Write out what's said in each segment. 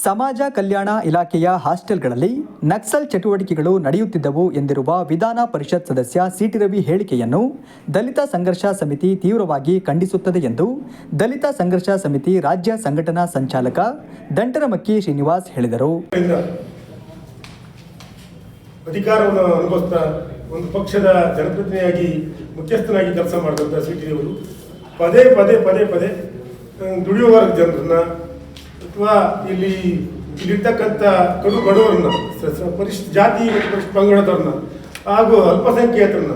ಸಮಾಜ ಕಲ್ಯಾಣ ಇಲಾಖೆಯ ಹಾಸ್ಟೆಲ್ಗಳಲ್ಲಿ ನಕ್ಸಲ್ ಚಟುವಟಿಕೆಗಳು ನಡೆಯುತ್ತಿದ್ದವು ಎಂದಿರುವ ವಿಧಾನ ಪರಿಷತ್ ಸದಸ್ಯ ಸಿಟಿ ರವಿ ಹೇಳಿಕೆಯನ್ನು ದಲಿತ ಸಂಘರ್ಷ ಸಮಿತಿ ತೀವ್ರವಾಗಿ ಖಂಡಿಸುತ್ತದೆ ಎಂದು ದಲಿತ ಸಂಘರ್ಷ ಸಮಿತಿ ರಾಜ್ಯ ಸಂಘಟನಾ ಸಂಚಾಲಕ ದಂಟರಮಕ್ಕಿ ಶ್ರೀನಿವಾಸ್ ಹೇಳಿದರು. ಅಧಿಕಾರವನ್ನು ಅನುಭವಿಸ್ತಾ ಒಂದು ಪಕ್ಷದ ಜನಪ್ರತಿನಿಧಿಯಾಗಿ ಮುಖ್ಯಸ್ಥನಾಗಿ ಕೆಲಸ ಮಾಡಿದಂಥ ಸಿಟಿ ಅವರು ಪದೇ ಪದೇ ಪದೇ ಪದೇ ದುಡಿಯುವ ವರ್ಗ ಜನರನ್ನ ಅಥವಾ ಇಲ್ಲಿರ್ತಕ್ಕಂಥ ಕಡು ಬಡವರನ್ನ, ಪರಿಶಿಷ್ಟ ಜಾತಿ ಮತ್ತು ಪರಿಶಿಷ್ಟ ಪಂಗಡದವ್ರನ್ನ ಹಾಗೂ ಅಲ್ಪಸಂಖ್ಯಾತರನ್ನ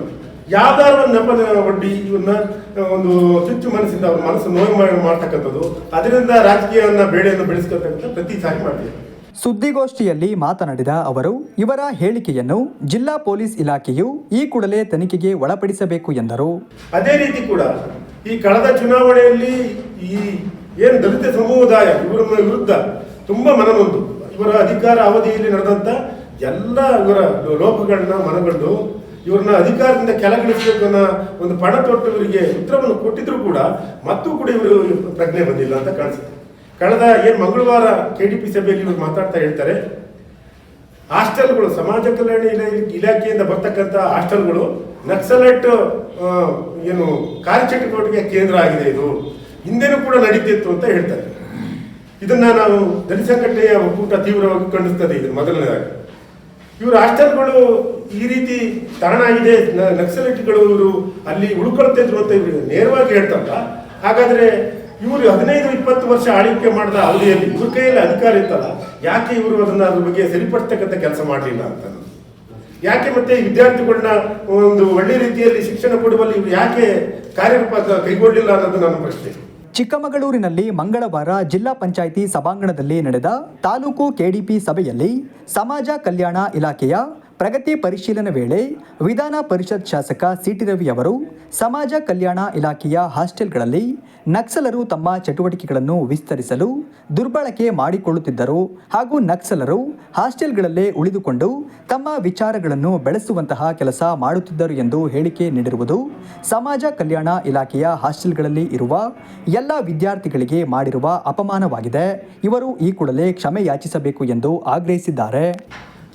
ಯಾವ್ದಾದ್ರು ಒಂದು ನೆಪ ಒಡ್ಡಿ ಇವನ್ನ ಒಂದು ಚುಚ್ಚು ಮನಸ್ಸಿಂದ ಅವ್ರ ಮನಸ್ಸು ನೋವು ಮಾಡ್ತಕ್ಕಂಥದ್ದು, ಅದರಿಂದ ರಾಜಕೀಯವನ್ನು ಬೇಳೆಯನ್ನು ಬೆಳೆಸ್ಕೊಳ್ತಕ್ಕಂಥ ಪ್ರತಿ ಸಾರಿ ಮಾಡ್ತೀವಿ. ಸುದ್ದಿಗೋಷ್ಠಿಯಲ್ಲಿ ಮಾತನಾಡಿದ ಅವರು, ಇವರ ಹೇಳಿಕೆಯನ್ನು ಜಿಲ್ಲಾ ಪೊಲೀಸ್ ಇಲಾಖೆಯು ಈ ಕೂಡಲೇ ತನಿಖೆಗೆ ಒಳಪಡಿಸಬೇಕು ಎಂದರು. ಅದೇ ರೀತಿ ಕೂಡ ಈ ಕಳೆದ ಚುನಾವಣೆಯಲ್ಲಿ ಈ ಏನು ದಲಿತ ಸಮುದಾಯ ಇವರ ವಿರುದ್ಧ ತುಂಬಾ ಮನನೊಂದು ಇವರ ಅಧಿಕಾರ ಅವಧಿಯಲ್ಲಿ ನಡೆದಂತ ಎಲ್ಲ ಇವರ ಲೋಪಗಳನ್ನ ಮನಗಂಡು ಇವ್ರನ್ನ ಅಧಿಕಾರದಿಂದ ಕೆಳಗಿಳಿಸಬೇಕು ಅನ್ನೋ ಒಂದು ಪಣ ತೊಟ್ಟು ಇವರಿಗೆ ಉತ್ತರವನ್ನು ಕೊಟ್ಟಿದ್ರು ಕೂಡ ಮತ್ತೂ ಕೂಡ ಇವರು ಪ್ರಜ್ಞೆ ಬಂದಿಲ್ಲ ಅಂತ ಕಾಣಿಸುತ್ತೆ. ಕಳೆದ ಮಂಗಳವಾರ KDP ಸಭೆಯಲ್ಲಿ ಇವರು ಮಾತಾಡ್ತಾ ಹೇಳ್ತಾರೆ, ಹಾಸ್ಟೆಲ್ಗಳು ಸಮಾಜ ಕಲ್ಯಾಣ ಇಲಾಖೆಯಿಂದ ಬರ್ತಕ್ಕಂಥ ಹಾಸ್ಟೆಲ್ಗಳು ನಕ್ಸಲೈಟ್ ಕಾರ್ಯಚಟುವಟಿಕೆ ಕೇಂದ್ರ ಆಗಿದೆ, ಇದು ಹಿಂದೆನೂ ಕೂಡ ನಡೀತಿತ್ತು ಅಂತ ಹೇಳ್ತಾರೆ. ಇದನ್ನ ನಾವು ದಲಿತ ಸಂಘಟನೆಯ ಒಕ್ಕೂಟ ತೀವ್ರವಾಗಿ ಖಂಡಿಸ್ತದೆ. ಇದನ್ನು ಮೊದಲನೇದಾಗಿ ಇವರು ಹಾಸ್ಟೆಲ್ಗಳು ಈ ರೀತಿ ತಾಣಾಗಿದೆ, ನಕ್ಸಲೈಟ್ಗಳು ಇವರು ಅಲ್ಲಿ ಉಳ್ಕೊಳ್ತಿದ್ರು ಅಂತ ಇವರು ನೇರವಾಗಿ ಹೇಳ್ತಾರಲ್ಲ, ಹಾಗಾದ್ರೆ ಇವರು 15-20 ವರ್ಷ ಆಳ್ವಿಕೆ ಮಾಡಿದ ಅವಧಿಯಲ್ಲಿ ಇವ್ರ ಕೈಯಲ್ಲಿ ಅಧಿಕಾರ ಇತ್ತಲ್ಲ, ಯಾಕೆ ಇವರು ಅದ್ರ ಬಗ್ಗೆ ಸರಿಪಡಿಸ್ತಕ್ಕಂಥ ಕೆಲಸ ಮಾಡಲಿಲ್ಲ ಅಂತ, ಯಾಕೆ ಮತ್ತೆ ವಿದ್ಯಾರ್ಥಿಗಳನ್ನ ಒಂದು ಒಳ್ಳೆ ರೀತಿಯಲ್ಲಿ ಶಿಕ್ಷಣ ಕೊಡುವಲ್ಲಿ ಇವರು ಯಾಕೆ ಕಾರ್ಯರೂಪ ಕೈಗೊಳ್ಳಲಿಲ್ಲ ಅನ್ನೋದು ನನ್ನ ಪ್ರಶ್ನೆ. ಚಿಕ್ಕಮಗಳೂರಿನಲ್ಲಿ ಮಂಗಳವಾರ ಜಿಲ್ಲಾ ಪಂಚಾಯಿತಿ ಸಭಾಂಗಣದಲ್ಲಿ ನಡೆದ ತಾಲೂಕು KDP ಸಭೆಯಲ್ಲಿ ಸಮಾಜ ಕಲ್ಯಾಣ ಇಲಾಖೆಯ ಪ್ರಗತಿ ಪರಿಶೀಲನೆ ವೇಳೆ ವಿಧಾನ ಪರಿಷತ್ ಶಾಸಕ ಸಿಟಿ ರವಿ ಅವರು ಸಮಾಜ ಕಲ್ಯಾಣ ಇಲಾಖೆಯ ಹಾಸ್ಟೆಲ್ಗಳಲ್ಲಿ ನಕ್ಸಲರು ತಮ್ಮ ಚಟುವಟಿಕೆಗಳನ್ನು ವಿಸ್ತರಿಸಲು ದುರ್ಬಳಕೆ ಮಾಡಿಕೊಳ್ಳುತ್ತಿದ್ದರು ಹಾಗೂ ನಕ್ಸಲರು ಹಾಸ್ಟೆಲ್ಗಳಲ್ಲೇ ಉಳಿದುಕೊಂಡು ತಮ್ಮ ವಿಚಾರಗಳನ್ನು ಬೆಳೆಸುವಂತಹ ಕೆಲಸ ಮಾಡುತ್ತಿದ್ದರು ಎಂದು ಹೇಳಿಕೆ ನೀಡಿರುವುದು ಸಮಾಜ ಕಲ್ಯಾಣ ಇಲಾಖೆಯ ಹಾಸ್ಟೆಲ್ಗಳಲ್ಲಿ ಇರುವ ಎಲ್ಲ ವಿದ್ಯಾರ್ಥಿಗಳಿಗೆ ಮಾಡಿರುವ ಅಪಮಾನವಾಗಿದೆ. ಇವರು ಈ ಕೂಡಲೇ ಕ್ಷಮೆ ಯಾಚಿಸಬೇಕು ಎಂದು ಆಗ್ರಹಿಸಿದ್ದಾರೆ.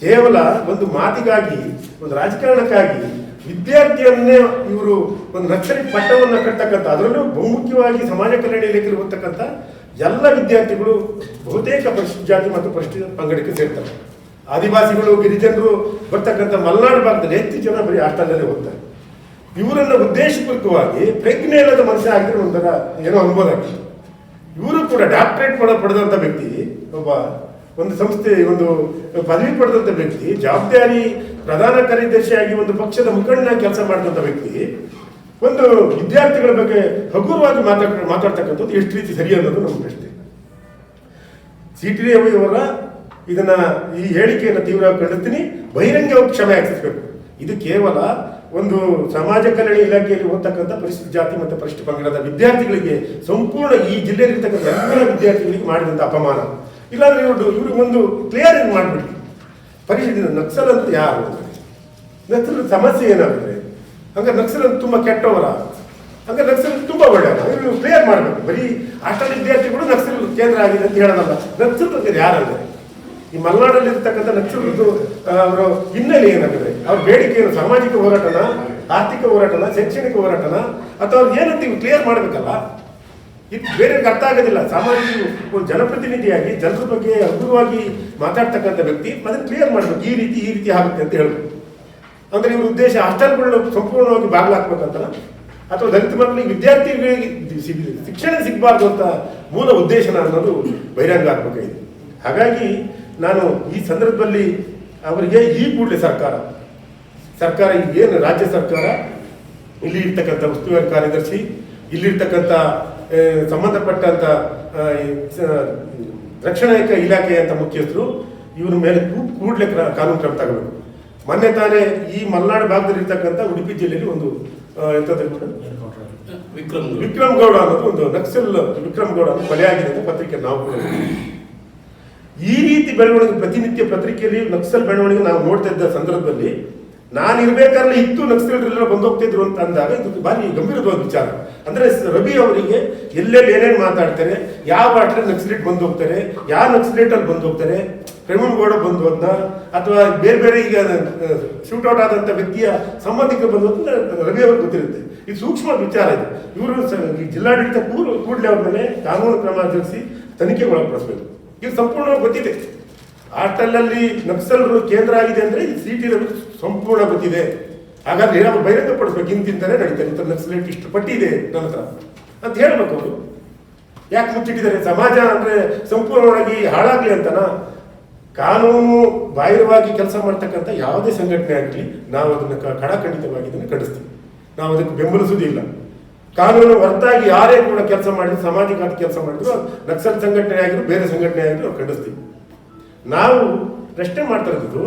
ಕೇವಲ ಒಂದು ಮಾತಿಗಾಗಿ, ಒಂದು ರಾಜಕಾರಣಕ್ಕಾಗಿ ವಿದ್ಯಾರ್ಥಿಯನ್ನೇ ಇವರು ಒಂದು ನಕ್ಸಲಿ ಪಟ್ಟವನ್ನು ಕಟ್ಟತಕ್ಕಂಥ, ಅದರಲ್ಲೂ ಬಹುಮುಖ್ಯವಾಗಿ ಸಮಾಜ ಕಲ್ಯಾಣ ಇಲಾಖೆಯಲ್ಲಿ ಓದ್ತಕ್ಕಂಥ ಎಲ್ಲ ವಿದ್ಯಾರ್ಥಿಗಳು ಬಹುತೇಕ ಪರಿಶಿಷ್ಟ ಜಾತಿ ಮತ್ತು ಪರಿಶಿಷ್ಟ ಪಂಗಡಕ್ಕೆ ಸೇರ್ತಾರೆ. ಆದಿವಾಸಿಗಳು, ಗಿರಿಜನರು ಬರ್ತಕ್ಕಂಥ ಮಲೆನಾಡು ಭಾಗದಲ್ಲಿ ಹೆಚ್ಚು ಜನ ಬರೀ ಹಾಸ್ಟೆಲ್ನಲ್ಲೇ ಓದ್ತಾರೆ. ಇವರನ್ನ ಉದ್ದೇಶಪೂರ್ವಕವಾಗಿ ಪ್ರಜ್ಞೆ ಇಲ್ಲದ ಮನುಷ್ಯ ಆಗಿದ್ರೆ ಒಂಥರ ಏನೋ ಅನ್ಬೋದಾಗ್ತದೆ. ಇವರು ಕೂಡ ಡಾಕ್ಟರೇಟ್ ಪಡೆದಂಥ ವ್ಯಕ್ತಿ, ಒಂದು ಸಂಸ್ಥೆ ಒಂದು ಪದವಿ ಪಡೆದಂಥ ವ್ಯಕ್ತಿ, ಜವಾಬ್ದಾರಿ ಪ್ರಧಾನ ಕಾರ್ಯದರ್ಶಿಯಾಗಿ ಒಂದು ಪಕ್ಷದ ಮುಖಂಡನಾಗಿ ಕೆಲಸ ಮಾಡಿದಂಥ ವ್ಯಕ್ತಿ ಒಂದು ವಿದ್ಯಾರ್ಥಿಗಳ ಬಗ್ಗೆ ಹಗುರವಾಗಿ ಮಾತಾಡ್ತಕ್ಕಂಥದ್ದು ಎಷ್ಟು ರೀತಿ ಸರಿ ಅನ್ನೋದು ನಮ್ಮ ಪ್ರಶ್ನೆ. ಸಿಟಿ ರವಿ ಅವರ ಈ ಹೇಳಿಕೆಯನ್ನು ತೀವ್ರವಾಗಿ ಖಂಡಿಸ್ತೀನಿ. ಬಹಿರಂಗವಾಗಿ ಕ್ಷಮೆ ಯಾಚಿಸಬೇಕು. ಇದು ಕೇವಲ ಒಂದು ಸಮಾಜ ಕಲ್ಯಾಣ ಇಲಾಖೆಯಲ್ಲಿ ಓದ್ತಕ್ಕಂಥ ಪರಿಶಿಷ್ಟ ಜಾತಿ ಮತ್ತು ಪರಿಶಿಷ್ಟ ಪಂಗಡದ ವಿದ್ಯಾರ್ಥಿಗಳಿಗೆ, ಸಂಪೂರ್ಣ ಈ ಜಿಲ್ಲೆಯಲ್ಲಿರ್ತಕ್ಕಂಥ ಎಲ್ಲ ವಿದ್ಯಾರ್ಥಿಗಳಿಗೆ ಮಾಡಿದಂಥ ಅಪಮಾನ. ಇಲ್ಲಾಂದ್ರೆ ಇವ್ರಿಗೆ ಒಂದು ಕ್ಲಿಯರ್ ಮಾಡಿಬಿಡಿ, ಪರಿಶಿಷ್ಟ ನಕ್ಸಲ್ ಅಂತ ಯಾರು, ನಕ್ಸಲ್ ಸಮಸ್ಯೆ ಏನಾಗುತ್ತೆ, ಹಂಗೆ ನಕ್ಸಲ್ ಅಂತ ತುಂಬ ಕೆಟ್ಟವರ, ಹಂಗೆ ನಕ್ಸಲ್ ತುಂಬ ಒಳ್ಳೆಯವ, ಇವ್ರು ಕ್ಲಿಯರ್ ಮಾಡಬೇಕು. ಬರೀ ಹಾಸ್ಟೆಲ್ ವಿದ್ಯಾರ್ಥಿಗಳು ನಕ್ಸಲ್ ಕೇಂದ್ರ ಆಗಿದೆ ಅಂತ ಹೇಳೋದಲ್ಲ. ನಕ್ಸಲ್ ಬಗ್ಗೆ ಯಾರಂದ್ರೆ ಈ ಮಲೆನಾಡಲ್ಲಿ ಇರ್ತಕ್ಕಂಥ ನಕ್ಸಲದ್ದು ಅವರ ಹಿನ್ನೆಲೆ ಏನಾಗಿದೆ, ಅವ್ರ ಬೇಡಿಕೆ ಏನು, ಸಾಮಾಜಿಕ ಹೋರಾಟನ, ಆರ್ಥಿಕ ಹೋರಾಟನ, ಶೈಕ್ಷಣಿಕ ಹೋರಾಟನ, ಅಥವಾ ಅವ್ರಿಗೆ ಏನಂತ ಇವ್ರು ಕ್ಲಿಯರ್ ಮಾಡಬೇಕಲ್ಲ. ಇದು ಬೇರೆಯವ್ರಿಗೆ ಅರ್ಥ ಆಗೋದಿಲ್ಲ. ಸಾಮಾಜಿಕ ಒಂದು ಜನಪ್ರತಿನಿಧಿಯಾಗಿ ಜನರ ಬಗ್ಗೆ ಹಗುರವಾಗಿ ಮಾತಾಡ್ತಕ್ಕಂಥ ವ್ಯಕ್ತಿ ಅದನ್ನು ಕ್ಲಿಯರ್ ಮಾಡಬೇಕು. ಈ ರೀತಿ ಆಗುತ್ತೆ ಅಂತ ಹೇಳ್ಬೇಕು. ಅಂದರೆ ಇವ್ರ ಉದ್ದೇಶ ಹಾಸ್ಟೆಲ್ಗಳನ್ನ ಸಂಪೂರ್ಣವಾಗಿ ಬಾಗಿಲಾಕ್ಬೇಕಂತಲ್ಲ, ಅಥವಾ ದಲಿತ ಮಕ್ಕಳಿಗೆ ವಿದ್ಯಾರ್ಥಿಗಳಿಗೆ ಶಿಕ್ಷಣ ಸಿಗಬಾರ್ದು ಅಂತ ಮೂಲ ಉದ್ದೇಶನ ಅನ್ನೋದು ಬಹಿರಂಗ ಆಗ್ಬೇಕಾಗಿದೆ. ಹಾಗಾಗಿ ನಾನು ಈ ಸಂದರ್ಭದಲ್ಲಿ ಅವರಿಗೆ ಈ ಕೂಡಲೇ ಸರ್ಕಾರ ಏನು ರಾಜ್ಯ ಸರ್ಕಾರ, ಇಲ್ಲಿ ಇರ್ತಕ್ಕಂಥ ಉಸ್ತುವಾರಿ ಕಾರ್ಯದರ್ಶಿ, ಇಲ್ಲಿರ್ತಕ್ಕಂಥ ಸಂಬಂಧಪಟ್ಟಂಥ ರಕ್ಷಣಾ ಇಲಾಖೆಯಂಥ ಮುಖ್ಯಸ್ಥರು ಇವ್ರ ಮೇಲೆ ಕೂಡಲೇ ಕಾನೂನು ಕ್ರಮ ತಗೋಬೇಕು. ಮೊನ್ನೆ ತಾನೇ ಈ ಮಲೆನಾಡು ಭಾಗದಲ್ಲಿ ಇರ್ತಕ್ಕಂಥ ಉಡುಪಿ ಜಿಲ್ಲೆಯಲ್ಲಿ ಒಂದು ವಿಕ್ರಮ್ ಗೌಡ ಅನ್ನೋದು ಒಂದು ನಕ್ಸಲ್ ವಿಕ್ರಮ್ ಗೌಡ ಅನ್ನೋ ಕೊಲೆಯಾಗಿದೆ ಅಂತ ಪತ್ರಿಕೆ ನಾವು ಈ ರೀತಿ ಬೆಳವಣಿಗೆ ಪ್ರತಿನಿತ್ಯ ಪತ್ರಿಕೆಯಲ್ಲಿ ನಕ್ಸಲ್ ಬೆಳವಣಿಗೆ ನಾವು ನೋಡ್ತಾ ಇದ್ದ ಸಂದರ್ಭದಲ್ಲಿ ನಾನು ಇರ್ಬೇಕಾದ್ರೆ ಇತ್ತು ನಕ್ಸಲರೆಲ್ಲ ಬಂದು ಹೋಗ್ತಿದ್ರು ಅಂತ ಅಂದಾಗ ಇದು ಭಾರಿ ಗಂಭೀರವಾದ ವಿಚಾರ. ಅಂದ್ರೆ ರವಿ ಅವರಿಗೆ ಎಲ್ಲೆಲ್ಲಿ ಏನೇನು ಮಾತಾಡ್ತಾರೆ, ಯಾವ ಆಟದಲ್ಲಿ ನಕ್ಸಲೇಟ್ ಬಂದು ಹೋಗ್ತಾರೆ, ಯಾವ ನಕ್ಸಲೇಟ್ ಅಲ್ಲಿ ಬಂದು ಹೋಗ್ತಾರೆ, ಪ್ರೇಮನಗೌಡ ಬಂದು ಹೋದ್ನ ಅಥವಾ ಬೇರೆ ಬೇರೆ ಈಗ ಶೂಟ್ಔಟ್ ಆದಂತ ವ್ಯಕ್ತಿಯ ಸಂಬಂಧಿಕರು ಬಂದು ಹೋದ ರವಿ ಅವ್ರಿಗೆ ಗೊತ್ತಿರುತ್ತೆ. ಇದು ಸೂಕ್ಷ್ಮ ವಿಚಾರ ಇದೆ. ಇವರು ಜಿಲ್ಲಾಡಳಿತ ಕೂಡಲೇ ಅವ್ರ ಮೇಲೆ ಕಾನೂನು ಕ್ರಮ ಜರುಗಿಸಿ ತನಿಖೆಗೆ ಒಳಪಡಿಸಬೇಕು. ಇದು ಸಂಪೂರ್ಣವಾಗಿ ಗೊತ್ತಿದೆ. ಆಟಲಲ್ಲಿ ನಕ್ಸಲರು ಕೇಂದ್ರ ಆಗಿದೆ ಅಂದ್ರೆ ಸಿಟಿ ರವಿ ಸಂಪೂರ್ಣ ಗೊತ್ತಿದೆ. ಹಾಗಾದ್ರೆ ಏನಾದ್ರು ಬಹಿರಂಗಪಡಿಸ್ಬೇಕು, ಇಂತಿಂತಾನೆ ನಡೀತಾರೆ, ಇಂಥ ನಕ್ಸಲೇಟ್ ಇಷ್ಟು ಪಟ್ಟಿ ಇದೆ ನನ್ನ ಹತ್ರ ಅಂತ ಹೇಳ್ಬೇಕು. ಅವರು ಯಾಕೆ ಮುಚ್ಚಿಟ್ಟಿದ್ದಾರೆ? ಸಮಾಜ ಅಂದ್ರೆ ಸಂಪೂರ್ಣವಾಗಿ ಹಾಳಾಗ್ಲಿ ಅಂತನಾ? ಕಾನೂನು ಬಾಹಿರವಾಗಿ ಕೆಲಸ ಮಾಡ್ತಕ್ಕಂಥ ಯಾವುದೇ ಸಂಘಟನೆ ಆಗಲಿ ನಾವು ಅದನ್ನು ಖಡಾಖಂಡಿತವಾಗಿ ಇದನ್ನು ಖಂಡಿಸ್ತೀವಿ. ನಾವು ಅದಕ್ಕೆ ಬೆಂಬಲಿಸುವುದಿಲ್ಲ. ಕಾನೂನು ಹೊರತಾಗಿ ಯಾರೇ ಕೂಡ ಕೆಲಸ ಮಾಡಿದ್ರು, ಸಾಮಾಜಿಕ ಕೆಲಸ ಮಾಡಿದ್ರು, ನಕ್ಸಲ್ ಸಂಘಟನೆ ಆಗಿದ್ರು, ಬೇರೆ ಸಂಘಟನೆ ಆಗಿದ್ರು ನಾವು ಖಂಡಿಸ್ತೀವಿ. ನಾವು ಪ್ರಶ್ನೆ ಮಾಡ್ತಾ ಇರೋದು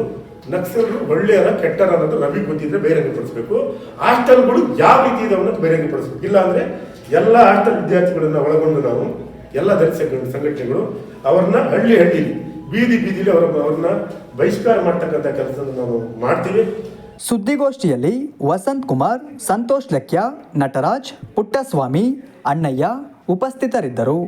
ನಕ್ಸಲರು ಒಳ್ಳೆಯರ ಕೆಟ್ಟರ ಅನ್ನೋದು ರವಿ ಗೊತ್ತಿದ್ರೆ ಬಹಿರಂಗಪಡಿಸಬೇಕು. ಹಾಸ್ಟೆಲ್ಗಳು ಯಾವ ರೀತಿ ಇದೆ ಅನ್ನೋದು ಬಹಿರಂಗಪಡಿಸ್ಬೇಕು. ಇಲ್ಲ ಅಂದ್ರೆ ಎಲ್ಲ ಹಾಸ್ಟೆಲ್ ವಿದ್ಯಾರ್ಥಿಗಳನ್ನ ಒಳಗೊಂಡು ನಾವು ಎಲ್ಲ ದಲಿತ ಸಂಘಟನೆಗಳು ಅವ್ರನ್ನ ಹಳ್ಳಿಲಿ ಬೀದಿಲಿ ಅವ್ರನ್ನ ಬಹಿಷ್ಕಾರ ಮಾಡ್ತಕ್ಕಂಥ ಕೆಲಸವನ್ನು ನಾವು ಮಾಡ್ತೀವಿ. ಸುದ್ದಿಗೋಷ್ಠಿಯಲ್ಲಿ ವಸಂತ್ ಕುಮಾರ್, ಸಂತೋಷ್ ಲೆಕ್ಯ, ನಟರಾಜ್, ಪುಟ್ಟಸ್ವಾಮಿ, ಅಣ್ಣಯ್ಯ ಉಪಸ್ಥಿತರಿದ್ದರು.